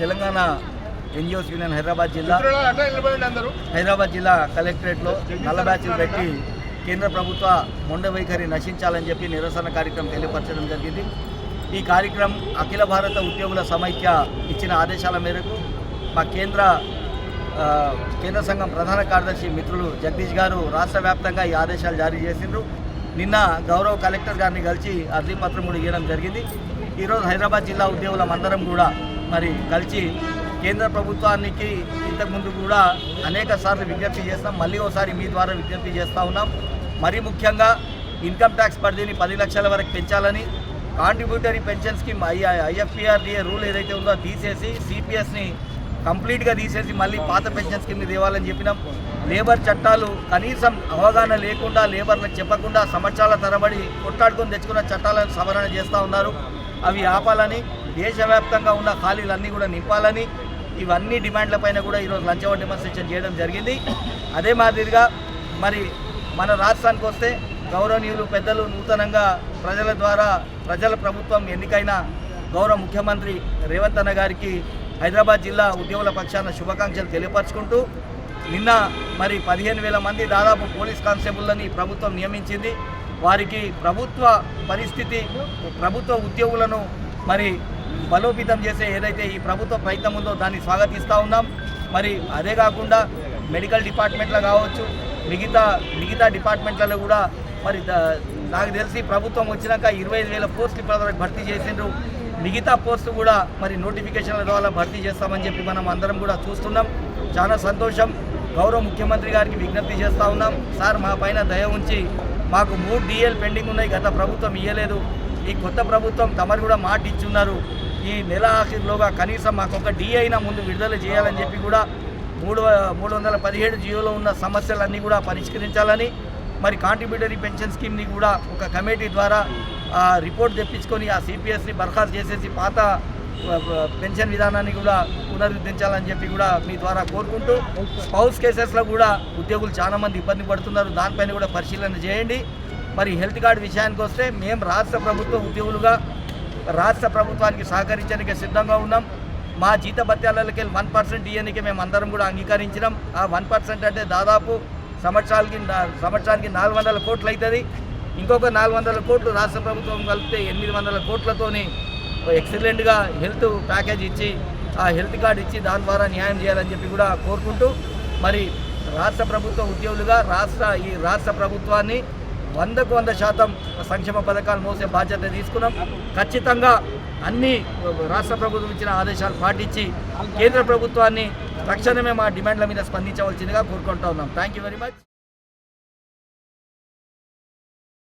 Telangana NGOs union Hyderabad జిల్లా కలెక్టరేట్లో నల్ల బ్యాచ్లు పెట్టి కేంద్ర ప్రభుత్వ మొండ వైఖరి నశించాలని చెప్పి నిరసన కార్యక్రమం తెలియపరచడం జరిగింది. ఈ కార్యక్రమం అఖిల భారత ఉద్యోగుల సమైక్య ఇచ్చిన ఆదేశాల మేరకు మా కేంద్ర సంఘం ప్రధాన కార్యదర్శి మిత్రులు జగదీష్ గారు రాష్ట్ర వ్యాప్తంగా ఈ ఆదేశాలు జారీ చేసిండ్రు. నిన్న గౌరవ కలెక్టర్ గారిని కలిసి అర్జీ పత్రం కూడా ఇవ్వడం జరిగింది. ఈరోజు హైదరాబాద్ జిల్లా ఉద్యోగులందరం కూడా మరి కలిసి కేంద్ర ప్రభుత్వానికి ఇంతకుముందు కూడా అనేక సార్లు విజ్ఞప్తి చేస్తాం, మళ్ళీ ఒకసారి మీ ద్వారా విజ్ఞప్తి చేస్తూ ఉన్నాం. మరీ ముఖ్యంగా ఇన్కమ్ ట్యాక్స్ పరిధిని 10 లక్షల వరకు పెంచాలని, contributory pension scheme IFPRDA rule ఏదైతే ఉందో తీసేసి CPSని కంప్లీట్గా తీసేసి మళ్ళీ పాత పెన్షన్ స్కీమ్ని తేవాలని చెప్పినాం. లేబర్ చట్టాలు కనీసం అవగాహన లేకుండా లేబర్లకు చెప్పకుండా సంవత్సరాల తరబడి కొట్లాడుకొని తెచ్చుకున్న చట్టాలను సవరణ చేస్తూ ఉన్నారు. అవి ఆపాలని, దేశవ్యాప్తంగా ఉన్న ఖాళీలన్నీ కూడా నింపాలని, ఇవన్నీ డిమాండ్లపైన కూడా ఈరోజు లంచ్ అవర్ డెమాన్స్ట్రేషన్ చేయడం జరిగింది. అదే మాదిరిగా మరి మన రాష్ట్రానికి వస్తే గౌరవనీయులు పెద్దలు నూతనంగా ప్రజల ప్రభుత్వం ఎన్నికైన గౌరవ ముఖ్యమంత్రి రేవంత్ అన్న గారికి హైదరాబాద్ జిల్లా ఉద్యోగుల పక్షాన శుభాకాంక్షలు తెలియపరచుకుంటూ, నిన్న మరి 15,000 మంది దాదాపు పోలీస్ కానిస్టేబుల్ని ప్రభుత్వం నియమించింది. వారికి ప్రభుత్వ ఉద్యోగులను మరి బలోపేతం చేసే ఏదైతే ఈ ప్రభుత్వ ప్రయత్నం ఉందో దాన్ని స్వాగతిస్తూ ఉన్నాం. మరి అదే కాకుండా మెడికల్ డిపార్ట్మెంట్లో కావచ్చు, మిగతా డిపార్ట్మెంట్లలో కూడా మరి నాకు తెలిసి ప్రభుత్వం వచ్చినాక 25,000 పోస్టులు ఇప్పటివరకు భర్తీ చేసిండ్రు. మిగతా పోస్టు కూడా మరి నోటిఫికేషన్ల ద్వారా భర్తీ చేస్తామని చెప్పి మనం అందరం కూడా చూస్తున్నాం. చాలా సంతోషం. గౌరవ ముఖ్యమంత్రి గారికి విజ్ఞప్తి చేస్తూ ఉన్నాం, సార్ మా పైన దయ ఉంచి మాకు 3 DL పెండింగ్ ఉన్నాయి, గత ప్రభుత్వం ఇవ్వలేదు. ఈ కొత్త ప్రభుత్వం తమరు కూడా మాట ఇచ్చున్నారు, ఈ నెల ఆఖరిలోగా కనీసం మాకు ఒక DA అయినా ముందు విడుదల చేయాలని చెప్పి కూడా 317 జియోలో ఉన్న సమస్యలన్నీ కూడా పరిష్కరించాలని, మరి కాంట్రిబ్యూటరీ పెన్షన్ స్కీమ్ని కూడా ఒక కమిటీ ద్వారా రిపోర్ట్ తెప్పించుకొని ఆ CPSని బర్ఖాస్తు చేసేసి పాత పెన్షన్ విధానాన్ని కూడా పునరుద్ధరించాలని చెప్పి కూడా మీ ద్వారా కోరుకుంటూ, స్పౌస్ కేసెస్లో కూడా ఉద్యోగులు చాలామంది ఇబ్బంది పడుతున్నారు, దానిపైన కూడా పరిశీలన చేయండి. మరి హెల్త్ కార్డు విషయానికి వస్తే మేము రాష్ట్ర ప్రభుత్వ ఉద్యోగులుగా రాష్ట్ర ప్రభుత్వానికి సహకరించడానికి సిద్ధంగా ఉన్నాం. మా జీతభత్యాలకి 1% ఇవ్వడానికి మేము అందరం కూడా అంగీకరించినాం. ఆ 1% అంటే దాదాపు సంవత్సరానికి 400 కోట్లు అవుతుంది. ఇంకొక 400 కోట్లు రాష్ట్ర ప్రభుత్వం కలిపితే 800 కోట్లతోని ఎక్సలెంట్గా హెల్త్ ప్యాకేజ్ ఇచ్చి ఆ హెల్త్ కార్డు ఇచ్చి దాని ద్వారా న్యాయం చేయాలని చెప్పి కూడా కోరుకుంటూ, మరి రాష్ట్ర ప్రభుత్వ ఉద్యోగులుగా ఈ రాష్ట్ర ప్రభుత్వాన్ని 100% సంక్షేమ పథకాలు మోసే బాధ్యత తీసుకున్నాం. ఖచ్చితంగా అన్ని రాష్ట్ర ప్రభుత్వం ఇచ్చిన ఆదేశాలు పాటించి కేంద్ర ప్రభుత్వాన్ని తక్షణమే మా డిమాండ్ల మీద స్పందించవలసిందిగా కోరుకుంటూ ఉన్నాం. Thank you very much.